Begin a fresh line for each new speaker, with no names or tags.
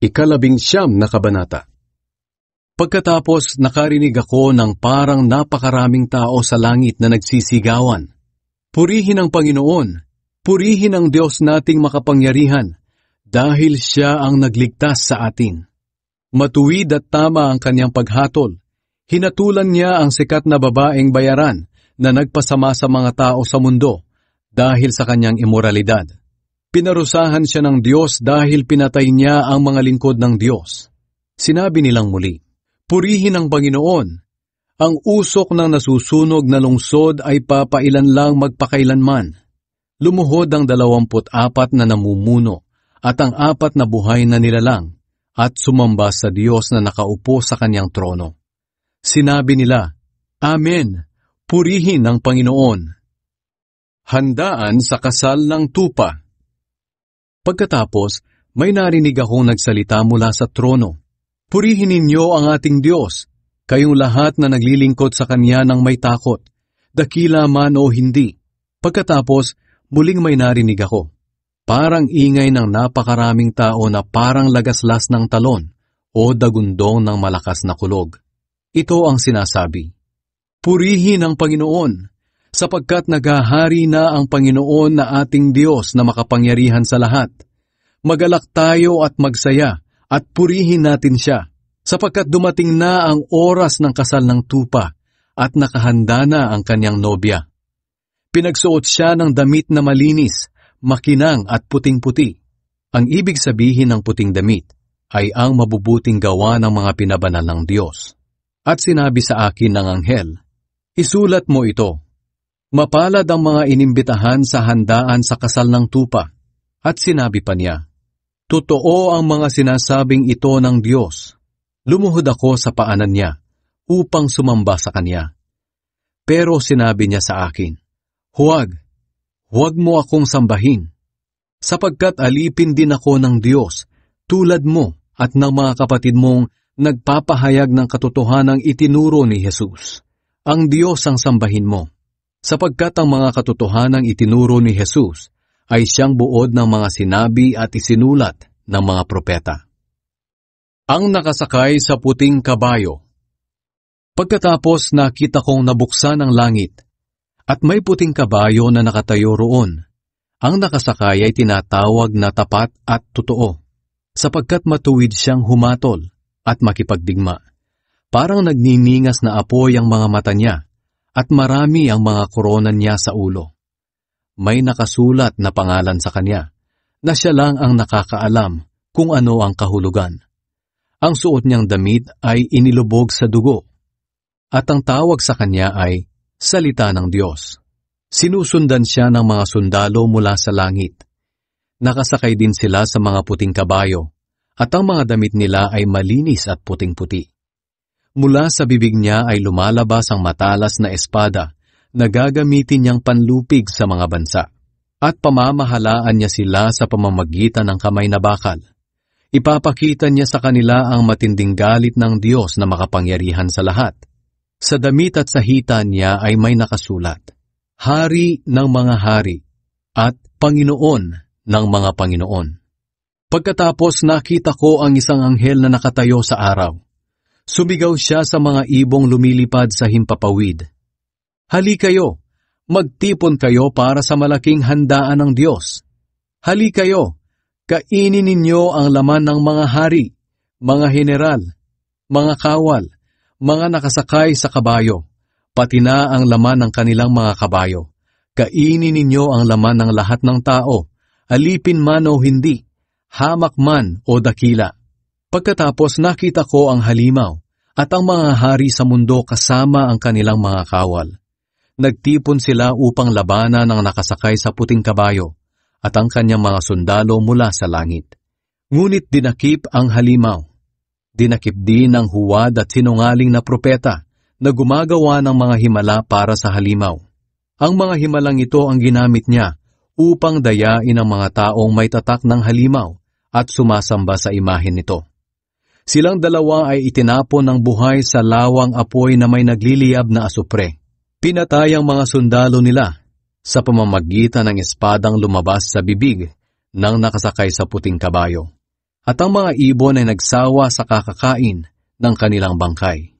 Ikalabing-siyam na kabanata. Pagkatapos nakarinig ako ng parang napakaraming tao sa langit na nagsisigawan. Purihin ang Panginoon, purihin ang Diyos nating makapangyarihan, dahil Siya ang nagligtas sa atin. Matuwid at tama ang kanyang paghatol. Hinatulan niya ang sikat na babaeng bayaran na nagpasama sa mga tao sa mundo dahil sa kanyang imoralidad. Pinarusahan siya ng Diyos dahil pinatay niya ang mga lingkod ng Diyos. Sinabi nilang muli, purihin ang Panginoon. Ang usok ng nasusunog na lungsod ay papailan lang magpakailanman. Lumuhod ang 24 na namumuno at ang 4 na buhay na nilalang at sumamba sa Diyos na nakaupo sa kanyang trono. Sinabi nila, Amen, purihin ang Panginoon. Handaan sa kasal ng tupa. Pagkatapos, may narinig akong nagsalita mula sa trono. Purihin ninyo ang ating Diyos, kayong lahat na naglilingkod sa Kanya ng may takot, dakila man o hindi. Pagkatapos, muling may narinig ako. Parang ingay ng napakaraming tao na parang lagaslas ng talon o dagundong ng malakas na kulog. Ito ang sinasabi, purihin ang Panginoon, sapagkat naghahari na ang Panginoon na ating Diyos na makapangyarihan sa lahat. Magalak tayo at magsaya at purihin natin Siya, sapagkat dumating na ang oras ng kasal ng tupa at nakahanda na ang kanyang nobya. Pinagsuot siya ng damit na malinis, makinang at puting-puti. Ang ibig sabihin ng puting damit ay ang mabubuting gawa ng mga pinabanal ng Diyos. At sinabi sa akin ng anghel, isulat mo ito. Mapalad ang mga inimbitahan sa handaan sa kasal ng tupa. At sinabi pa niya, totoo ang mga sinasabing ito ng Diyos. Lumuhod ako sa paanan niya upang sumamba sa Kanya. Pero sinabi niya sa akin, huwag mo akong sambahin, sapagkat alipin din ako ng Diyos tulad mo at ng mga kapatid mong nagpapahayag ng katotohanang itinuro ni Jesus. Ang Diyos ang sambahin mo. Sapagkat ang mga katotohanang itinuro ni Jesus ay siyang buod ng mga sinabi at isinulat ng mga propeta. Ang nakasakay sa puting kabayo. Pagkatapos nakita kong nabuksan ang langit, at may puting kabayo na nakatayo roon. Ang nakasakay ay tinatawag na tapat at totoo, sapagkat matuwid siyang humatol at makipagdigma. Parang nagniningas na apoy ang mga mata niya, at marami ang mga korona niya sa ulo. May nakasulat na pangalan sa kanya, na siya lang ang nakakaalam kung ano ang kahulugan. Ang suot niyang damit ay inilubog sa dugo, at ang tawag sa kanya ay Salita ng Diyos. Sinusundan siya ng mga sundalo mula sa langit. Nakasakay din sila sa mga puting kabayo, at ang mga damit nila ay malinis at puting-puti. Mula sa bibig niya ay lumalabas ang matalas na espada na gagamitin niyang panlupig sa mga bansa. At pamamahalaan niya sila sa pamamagitan ng kamay na bakal. Ipapakita niya sa kanila ang matinding galit ng Diyos na makapangyarihan sa lahat. Sa damit at sa hita niya ay may nakasulat, Hari ng mga hari at Panginoon ng mga Panginoon. Pagkatapos nakita ko ang isang anghel na nakatayo sa araw. Sumigaw siya sa mga ibong lumilipad sa himpapawid. Hali kayo, magtipon kayo para sa malaking handaan ng Diyos. Hali kayo, kainin ninyo ang laman ng mga hari, mga general, mga kawal, mga nakasakay sa kabayo, pati na ang laman ng kanilang mga kabayo. Kainin ninyo ang laman ng lahat ng tao, alipin man o hindi, hamak man o dakila. Pagkatapos nakita ko ang halimaw at ang mga hari sa mundo kasama ang kanilang mga kawal. Nagtipon sila upang labanan ang nakasakay sa puting kabayo at ang kanyang mga sundalo mula sa langit. Ngunit dinakip ang halimaw. Dinakip din ang huwad at sinungaling na propeta na gumagawa ng mga himala para sa halimaw. Ang mga himalang ito ang ginamit niya upang dayain ang mga taong may tatak ng halimaw at sumasamba sa imahen nito. Silang dalawa ay itinapon ng buhay sa lawang apoy na may nagliliyab na asupre. Pinatay ang mga sundalo nila sa pamamagitan ng espadang lumabas sa bibig ng nakasakay sa puting kabayo. at ang mga ibon ay nagsawa sa kakakain ng kanilang bangkay.